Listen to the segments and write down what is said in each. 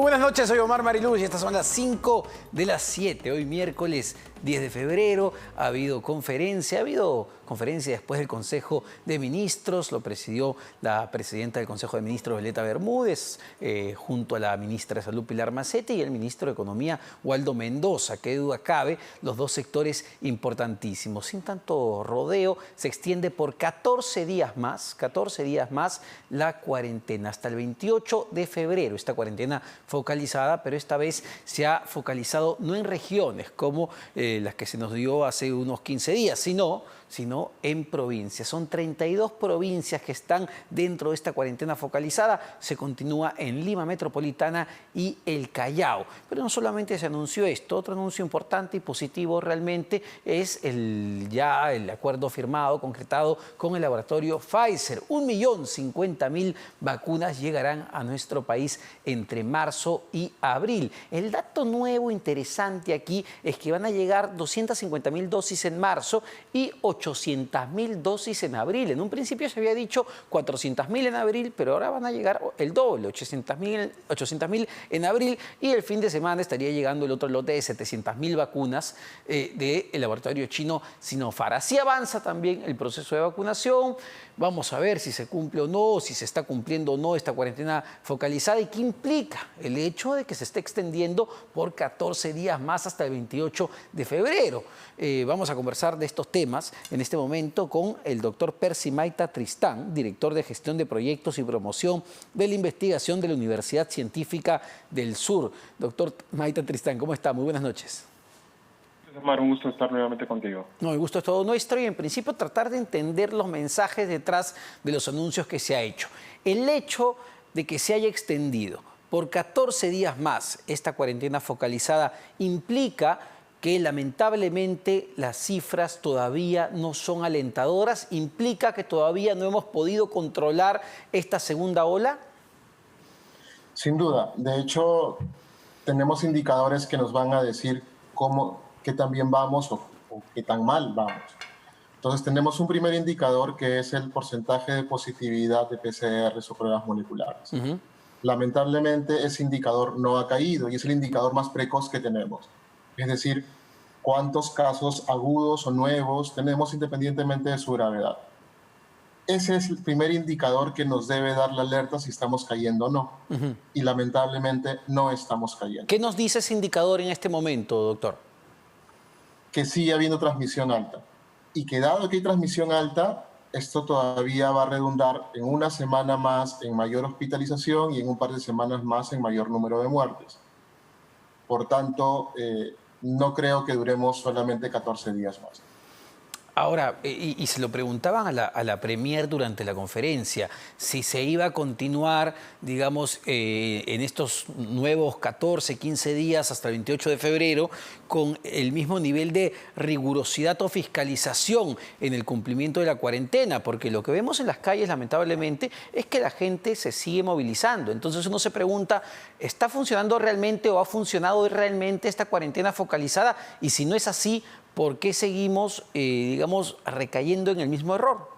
Muy buenas noches, soy Omar Mariluz y estas son las 5 de las 7. Hoy miércoles 10 de febrero ha habido conferencia después del Consejo de Ministros. Lo presidió la presidenta del Consejo de Ministros, Violeta Bermúdez, junto a la ministra de Salud, Pilar Macetti, y el ministro de Economía, Waldo Mendoza. Qué duda cabe, los dos sectores importantísimos. Sin tanto rodeo, se extiende por 14 días más la cuarentena, hasta el 28 de febrero. Esta cuarentena focalizada, pero esta vez se ha focalizado no en regiones como las que se nos dio hace unos 15 días, sino en provincias. Son 32 provincias que están dentro de esta cuarentena focalizada. Se continúa en Lima Metropolitana y el Callao. Pero no solamente se anunció esto, otro anuncio importante y positivo realmente es el acuerdo firmado, concretado con el laboratorio Pfizer. 1.050.000 vacunas llegarán a nuestro país entre marzo y abril. El dato nuevo interesante aquí es que van a llegar 250.000 dosis en marzo y 800.000 dosis en abril. En un principio se había dicho 400.000 en abril, pero ahora van a llegar el doble, 800.000 en abril, y el fin de semana estaría llegando el otro lote de 700.000 vacunas del laboratorio chino Sinopharm. Así avanza también el proceso de vacunación. Vamos a ver si se cumple o no, si se está cumpliendo o no esta cuarentena focalizada y qué implica el hecho de que se esté extendiendo por 14 días más hasta el 28 de febrero. Vamos a conversar de estos temas en este momento con el doctor Percy Maita Tristán, director de Gestión de Proyectos y Promoción de la Investigación de la Universidad Científica del Sur. Doctor Maita Tristán, ¿cómo está? Muy buenas noches. Omar, un gusto estar nuevamente contigo. No, el gusto es todo nuestro y en principio tratar de entender los mensajes detrás de los anuncios que se ha hecho. El hecho de que se haya extendido por 14 días más esta cuarentena focalizada implica que lamentablemente las cifras todavía no son alentadoras, implica que todavía no hemos podido controlar esta segunda ola. Sin duda. De hecho, tenemos indicadores que nos van a decir qué tan bien vamos o qué tan mal vamos. Entonces, tenemos un primer indicador que es el porcentaje de positividad de PCRs o pruebas moleculares. Lamentablemente, ese indicador no ha caído y es el indicador más precoz que tenemos. Es decir, cuántos casos agudos o nuevos tenemos independientemente de su gravedad. Ese es el primer indicador que nos debe dar la alerta si estamos cayendo o no. Y lamentablemente no estamos cayendo. ¿Qué nos dice ese indicador en este momento, doctor? Que sigue habiendo transmisión alta. Y que dado que hay transmisión alta, esto todavía va a redundar en una semana más en mayor hospitalización y en un par de semanas más en mayor número de muertes. Por tanto, no creo que duremos solamente 14 días más. Ahora, y se lo preguntaban a la Premier durante la conferencia, si se iba a continuar, digamos, en estos nuevos 14, 15 días hasta el 28 de febrero, con el mismo nivel de rigurosidad o fiscalización en el cumplimiento de la cuarentena, porque lo que vemos en las calles, lamentablemente, es que la gente se sigue movilizando. Entonces uno se pregunta, ¿está funcionando realmente o ha funcionado realmente esta cuarentena focalizada? Y si no es así, ¿por qué seguimos, digamos, recayendo en el mismo error?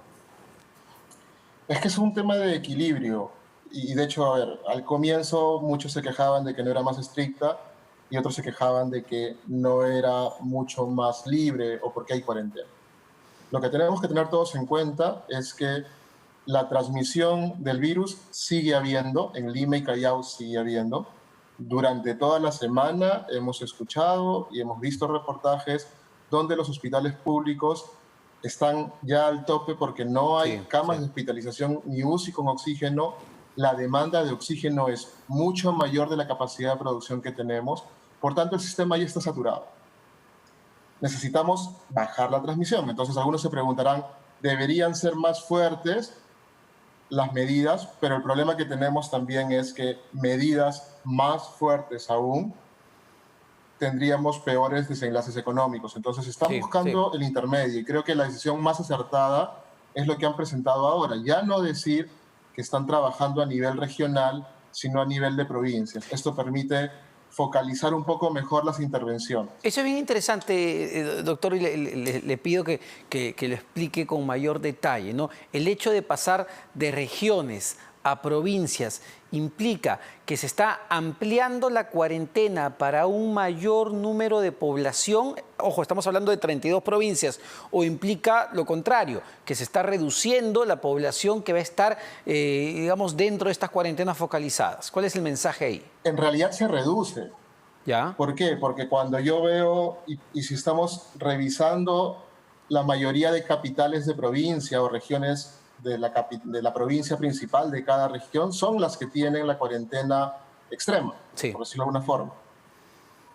Es que es un tema de equilibrio. Y de hecho, a ver, al comienzo muchos se quejaban de que no era más estricta y otros se quejaban de que no era mucho más libre o porque hay cuarentena. Lo que tenemos que tener todos en cuenta es que la transmisión del virus sigue habiendo, en Lima y Callao sigue habiendo. Durante toda la semana hemos escuchado y hemos visto reportajes donde los hospitales públicos están ya al tope porque no hay camas de hospitalización ni UCI con oxígeno. La demanda de oxígeno es mucho mayor de la capacidad de producción que tenemos. Por tanto, el sistema ya está saturado. Necesitamos bajar la transmisión. Entonces, algunos se preguntarán, ¿deberían ser más fuertes las medidas? Pero el problema que tenemos también es que medidas más fuertes aún tendríamos peores desenlaces económicos. Entonces, están buscando el intermedio y creo que la decisión más acertada es lo que han presentado ahora. Ya no decir que están trabajando a nivel regional, sino a nivel de provincias. Esto permite focalizar un poco mejor las intervenciones. Eso es bien interesante, doctor, y le pido que lo explique con mayor detalle, ¿no? El hecho de pasar de regiones a provincias implica que se está ampliando la cuarentena para un mayor número de población, ojo, estamos hablando de 32 provincias, o implica lo contrario, que se está reduciendo la población que va a estar, digamos, dentro de estas cuarentenas focalizadas. ¿Cuál es el mensaje ahí? En realidad se reduce. ¿Ya? ¿Por qué? Porque cuando yo veo, y si estamos revisando la mayoría de capitales de provincia o regiones de la provincia principal de cada región, son las que tienen la cuarentena extrema, Sí. por decirlo de alguna forma.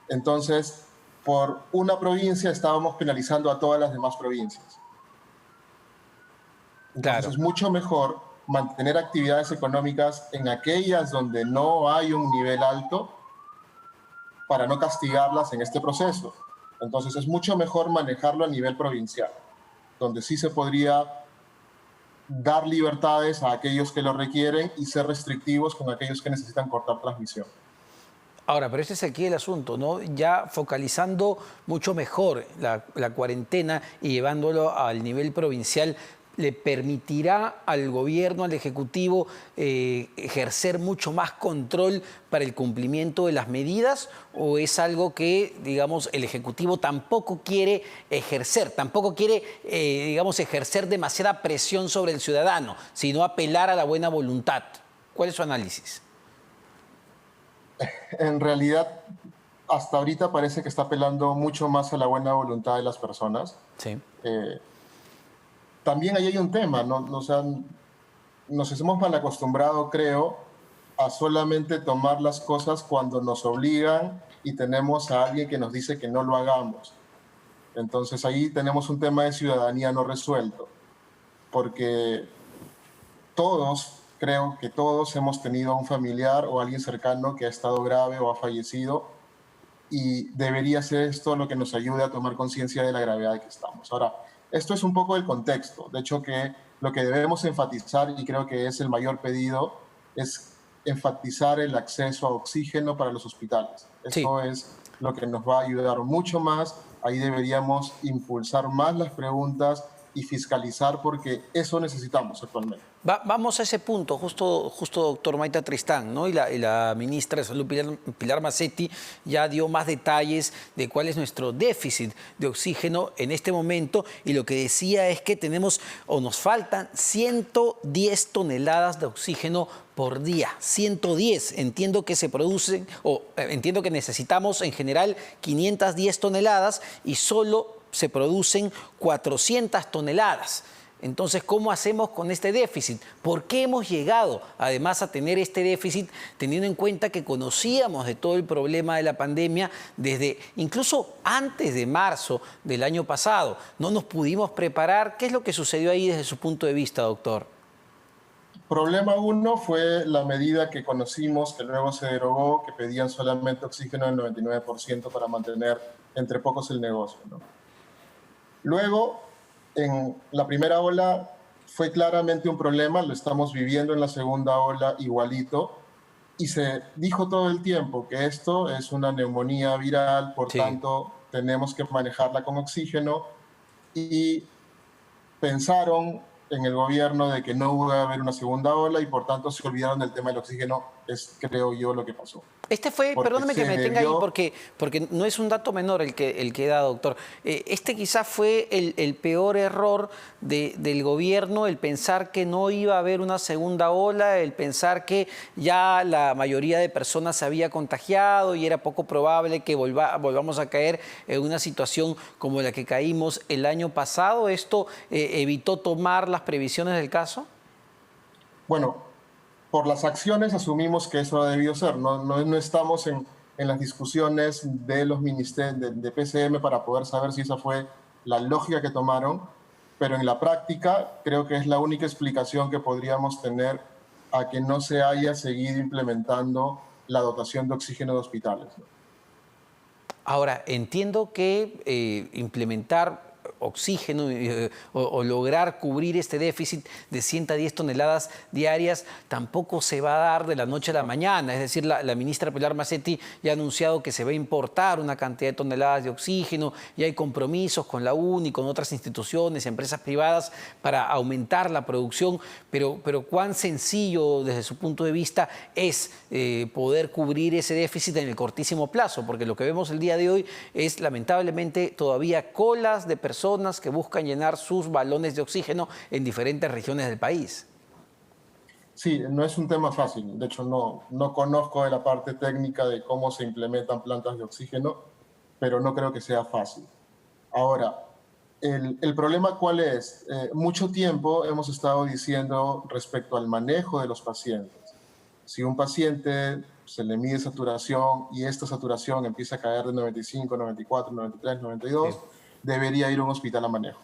Entonces, por una provincia estábamos penalizando a todas las demás provincias. Entonces, Claro. es mucho mejor mantener actividades económicas en aquellas donde no hay un nivel alto para no castigarlas en este proceso. Entonces, es mucho mejor manejarlo a nivel provincial, donde sí se podría dar libertades a aquellos que lo requieren y ser restrictivos con aquellos que necesitan cortar transmisión. Ahora, pero este es aquí el asunto, ¿no? Ya focalizando mucho mejor la cuarentena y llevándolo al nivel provincial, ¿le permitirá al gobierno, al Ejecutivo, ejercer mucho más control para el cumplimiento de las medidas? ¿O es algo que, digamos, el Ejecutivo tampoco quiere ejercer, tampoco quiere, digamos, ejercer demasiada presión sobre el ciudadano, sino apelar a la buena voluntad? ¿Cuál es su análisis? En realidad, hasta ahorita parece que está apelando mucho más a la buena voluntad de las personas. Sí. También ahí hay un tema, ¿no? O sea, nos hemos mal acostumbrado, creo, a solamente tomar las cosas cuando nos obligan y tenemos a alguien que nos dice que no lo hagamos. Entonces ahí tenemos un tema de ciudadanía no resuelto, porque todos, creo que todos hemos tenido a un familiar o alguien cercano que ha estado grave o ha fallecido, y debería ser esto lo que nos ayude a tomar conciencia de la gravedad de que estamos. Ahora, esto es un poco el contexto. De hecho, que lo que debemos enfatizar, y creo que es el mayor pedido, es enfatizar el acceso a oxígeno para los hospitales. Sí. Eso es lo que nos va a ayudar mucho más. Ahí deberíamos impulsar más las preguntas y fiscalizar, porque eso necesitamos actualmente. Vamos a ese punto, justo doctor Mayta Tristán, ¿no? Y la ministra de Salud, Pilar Macetti, ya dio más detalles de cuál es nuestro déficit de oxígeno en este momento, y lo que decía es que tenemos o nos faltan 110 toneladas de oxígeno por día. 110. Entiendo que se producen, o entiendo que necesitamos en general 510 toneladas y solo se producen 400 toneladas. Entonces, ¿cómo hacemos con este déficit? ¿Por qué hemos llegado además a tener este déficit, teniendo en cuenta que conocíamos de todo el problema de la pandemia desde incluso antes de marzo del año pasado? ¿No nos pudimos preparar? ¿Qué es lo que sucedió ahí desde su punto de vista, doctor? Problema uno fue la medida que conocimos, que luego se derogó, que pedían solamente oxígeno del 99% para mantener entre pocos el negocio, ¿no? Luego, en la primera ola fue claramente un problema, lo estamos viviendo en la segunda ola igualito, y se dijo todo el tiempo que esto es una neumonía viral, por tanto tenemos que manejarla con oxígeno, y pensaron en el gobierno de que no iba a haber una segunda ola y por tanto se olvidaron del tema del oxígeno, es creo yo lo que pasó. Este fue, perdóneme que me detenga ahí porque no es un dato menor el que da, doctor. Este quizás fue el peor error del gobierno, el pensar que no iba a haber una segunda ola, el pensar que ya la mayoría de personas se había contagiado y era poco probable que volvamos a caer en una situación como la que caímos el año pasado. ¿Esto evitó tomar las previsiones del caso? Bueno, por las acciones asumimos que eso ha debido ser. No estamos en las discusiones de los ministerios de PCM para poder saber si esa fue la lógica que tomaron, pero en la práctica creo que es la única explicación que podríamos tener a que no se haya seguido implementando la dotación de oxígeno de hospitales, ¿no? Ahora, entiendo que implementar oxígeno o lograr cubrir este déficit de 110 toneladas diarias tampoco se va a dar de la noche a la mañana. Es decir, la ministra Pilar Macetti ya ha anunciado que se va a importar una cantidad de toneladas de oxígeno y hay compromisos con la UNI, con otras instituciones, empresas privadas para aumentar la producción, pero ¿cuán sencillo desde su punto de vista es poder cubrir ese déficit en el cortísimo plazo? Porque lo que vemos el día de hoy es lamentablemente todavía colas de personas que buscan llenar sus balones de oxígeno en diferentes regiones del país. Sí, no es un tema fácil. De hecho, no conozco de la parte técnica de cómo se implementan plantas de oxígeno, pero no creo que sea fácil. Ahora, el problema ¿cuál es? Mucho tiempo hemos estado diciendo respecto al manejo de los pacientes. Si un paciente se le mide saturación y esta saturación empieza a caer de 95, 94, 93, 92, sí, debería ir a un hospital a manejo.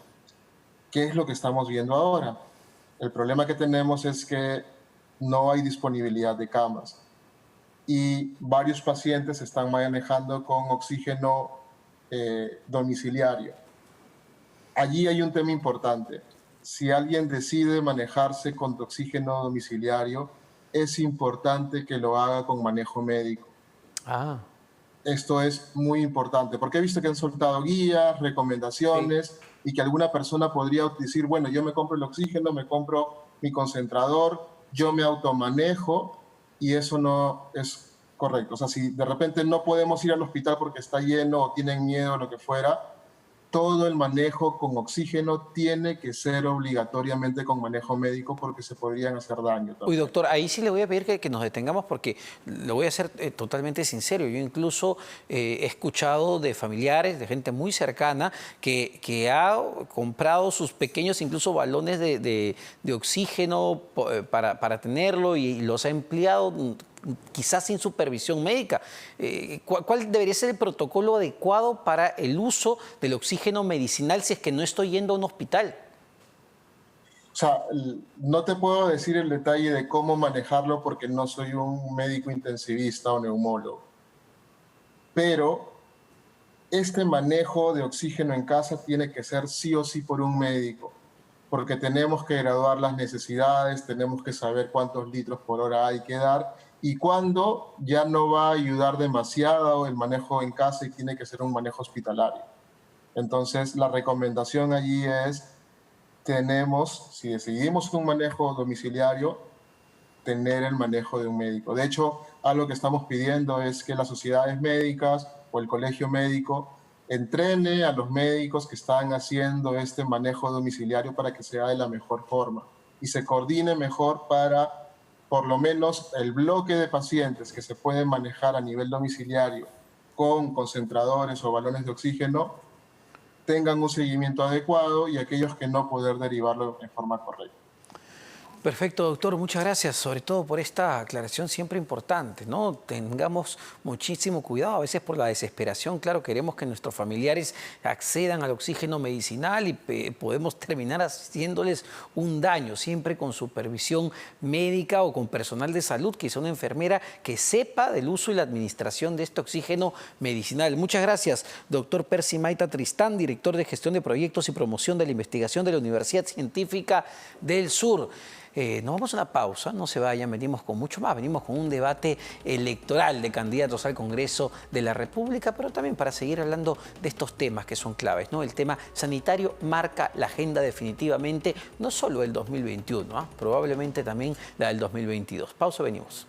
¿Qué es lo que estamos viendo ahora? El problema que tenemos es que no hay disponibilidad de camas y varios pacientes se están manejando con oxígeno domiciliario. Allí hay un tema importante. Si alguien decide manejarse con oxígeno domiciliario, es importante que lo haga con manejo médico. Esto es muy importante, porque he visto que han soltado guías, recomendaciones, sí, y que alguna persona podría decir, bueno, yo me compro el oxígeno, me compro mi concentrador, yo me automanejo, y eso no es correcto. O sea, si de repente no podemos ir al hospital porque está lleno o tienen miedo o lo que fuera, todo el manejo con oxígeno tiene que ser obligatoriamente con manejo médico porque se podrían hacer daño también. Uy, doctor, ahí sí le voy a pedir que nos detengamos porque lo voy a ser totalmente sincero. Yo incluso he escuchado de familiares, de gente muy cercana, que ha comprado sus pequeños incluso balones de oxígeno para tenerlo y los ha empleado quizás sin supervisión médica. ¿Cuál debería ser el protocolo adecuado para el uso del oxígeno medicinal si es que no estoy yendo a un hospital? O sea, no te puedo decir el detalle de cómo manejarlo porque no soy un médico intensivista o neumólogo. Pero este manejo de oxígeno en casa tiene que ser sí o sí por un médico, porque tenemos que graduar las necesidades, tenemos que saber cuántos litros por hora hay que dar y cuándo ya no va a ayudar demasiado el manejo en casa y tiene que ser un manejo hospitalario. Entonces, la recomendación allí es, si decidimos un manejo domiciliario, tener el manejo de un médico. De hecho, algo que estamos pidiendo es que las sociedades médicas o el colegio médico entrene a los médicos que están haciendo este manejo domiciliario para que sea de la mejor forma y se coordine mejor para, por lo menos, el bloque de pacientes que se pueden manejar a nivel domiciliario con concentradores o balones de oxígeno tengan un seguimiento adecuado y aquellos que no poder derivarlo en forma correcta. Perfecto, doctor. Muchas gracias, sobre todo por esta aclaración siempre importante, ¿no? Tengamos muchísimo cuidado, a veces por la desesperación, claro, queremos que nuestros familiares accedan al oxígeno medicinal y podemos terminar haciéndoles un daño, siempre con supervisión médica o con personal de salud, quizá una enfermera que sepa del uso y la administración de este oxígeno medicinal. Muchas gracias, doctor Percy Maita Tristán, director de Gestión de Proyectos y Promoción de la Investigación de la Universidad Científica del Sur. Nos vamos a una pausa, no se vayan, venimos con mucho más, venimos con un debate electoral de candidatos al Congreso de la República, pero también para seguir hablando de estos temas que son claves, ¿no? El tema sanitario marca la agenda definitivamente, no solo el 2021, probablemente también la del 2022. Pausa, venimos.